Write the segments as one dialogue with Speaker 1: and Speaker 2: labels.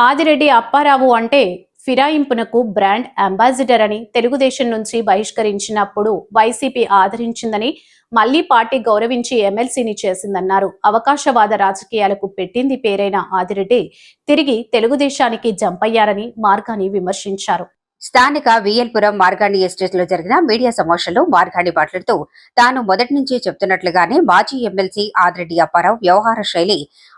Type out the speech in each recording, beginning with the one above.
Speaker 1: ఆదిరెడ్డి అప్పారావు అంటే ఫిరాయింపునకు brand ambassador అని తెలుగుదేశం నుంచి బహిష్కరించినప్పుడు వైసీపీ ఆదరించిందని మళ్లీ పార్టీ గౌరవించి ఎమ్మెల్సీని చేసిందన్నారు. అవకాశవాద రాజకీయాలకు పెట్టింది పేరైన ఆదిరెడ్డి తిరిగి తెలుగుదేశానికి జంపయ్యారని మార్గాని విమర్శించారు.
Speaker 2: స్థానిక విఎల్పురం మార్గాని ఎస్టేట్లో జరిగిన మీడియా సమావేశంలో మార్గాని మాట్లాడుతూ తాను మొదటి నుంచి చెప్తున్నట్లుగానే మాజీ ఎమ్మెల్సీ ఆదిరెడ్డి అప్పారావు వ్యవహార శైలి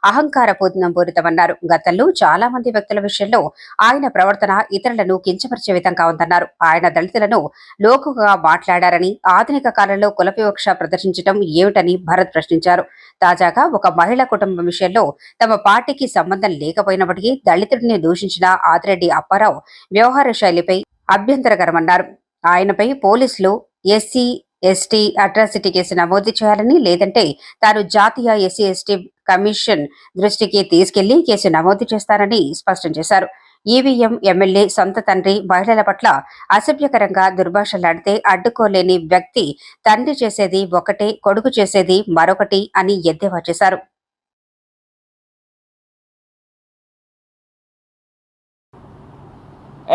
Speaker 2: అహంకారపూరితమన్నారు. గతంలో చాలా మంది వ్యక్తుల విషయంలో ఆయన ప్రవర్తన ఇతరులను కించపరిచే విధంగా ఉందన్నారు. ఆయన దళితులను లోకుగా మాట్లాడారని, ఆధునిక కాలంలో కుల వివక్ష ప్రదర్శించడం ఏమిటని భరత్ ప్రశ్నించారు. తాజాగా ఒక మహిళా కుటుంబం విషయంలో తమ పార్టీకి సంబంధం లేకపోయినప్పటికీ దళితుడిని దూషించిన ఆదిరెడ్డి అప్పారావు వ్యవహార శైలిపై అభ్యంతరకరమన్నారు. ఆయనపై పోలీసులు ఎస్సీ ఎస్టీ అట్రాసిటీ కేసు నమోదు చేయాలని, లేదంటే తాను జాతీయ ఎస్సీ ఎస్టీ కమిషన్ దృష్టికి తీసుకెళ్లి కేసు నమోదు చేస్తారని స్పష్టం చేశారు. ఈవీఎం ఎమ్మెల్యే సొంత తండ్రి మహిళల పట్ల అసభ్యకరంగా దుర్భాషలాడితే అడ్డుకోలేని వ్యక్తి తండ్రి చేసేది ఒకటే, కొడుకు చేసేది మరొకటి అని ఎద్దేవా చేశారు.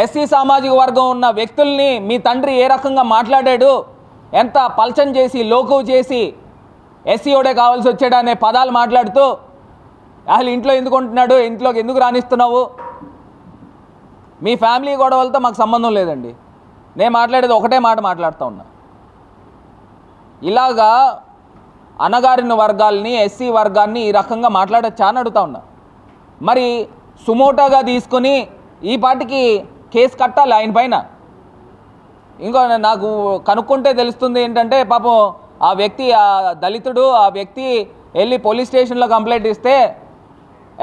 Speaker 3: ఎస్సీ సామాజిక వర్గం ఉన్న వ్యక్తుల్ని మీ తండ్రి ఏ రకంగా మాట్లాడాడు, ఎంత పల్చన్ చేసి లోకువ చేసి ఎస్సీఓడే కావాల్సి వచ్చాడు అనే పదాలు మాట్లాడుతూ అసలు ఇంట్లో ఎందుకు ఉంటున్నాడు, ఇంట్లోకి ఎందుకు రాణిస్తున్నావు, మీ ఫ్యామిలీ గొడవలతో మాకు సంబంధం లేదండి, నేను మాట్లాడేది ఒకటే మాట మాట్లాడుతూ ఉన్నా. ఇలాగా అణగారిన వర్గాల్ని, ఎస్సీ వర్గాన్ని ఈ రకంగా మాట్లాడచ్చా అని అడుగుతా ఉన్నా. మరి సుమోటోగా తీసుకుని ఈ పార్టీకి కేసు కట్టాలి ఆయన పైన. ఇంకో నాకు కనుక్కుంటే తెలుస్తుంది ఏంటంటే, పాపం ఆ వ్యక్తి, ఆ దళితుడు, ఆ వ్యక్తి వెళ్ళి పోలీస్ స్టేషన్లో కంప్లైంట్ ఇస్తే,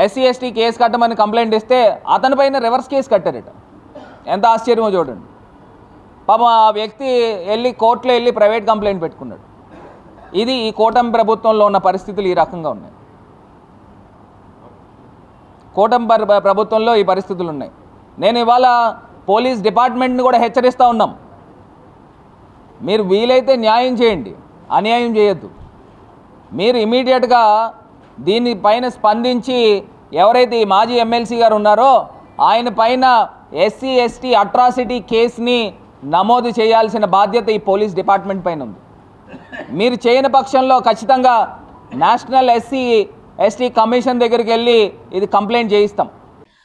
Speaker 3: ఎస్సీ ఎస్టీ కేసు కట్టమని కంప్లైంట్ ఇస్తే అతని పైన రివర్స్ కేసు కట్టారట. ఎంత ఆశ్చర్యమో చూడండి. పాపం ఆ వ్యక్తి వెళ్ళి కోర్టులో వెళ్ళి ప్రైవేట్ కంప్లైంట్ పెట్టుకున్నాడు. ఇది ఈ కూటమి ప్రభుత్వంలో ఉన్న పరిస్థితులు ఈ రకంగా ఉన్నాయి. కూటమి ప్రభుత్వంలో ఈ పరిస్థితులు ఉన్నాయి. నేను ఇవాళ పోలీస్ డిపార్ట్మెంట్ని కూడా హెచ్చరిస్తూ ఉన్నాం, మీరు వీలైతే న్యాయం చేయండి, అన్యాయం చేయొద్దు. మీరు ఇమీడియట్గా దీనిపైన స్పందించి ఎవరైతే ఈ మాజీ ఎమ్మెల్సీ గారు ఉన్నారో ఆయన పైన ఎస్సీ ఎస్టీ అట్రాసిటీ కేసుని నమోదు చేయాల్సిన బాధ్యత ఈ పోలీస్ డిపార్ట్మెంట్ పైన ఉంది. మీరు చేయని పక్షంలో ఖచ్చితంగా నేషనల్ ఎస్సీ ఎస్టీ కమిషన్ దగ్గరికి వెళ్ళి ఇది కంప్లైంట్ చేయిస్తాం.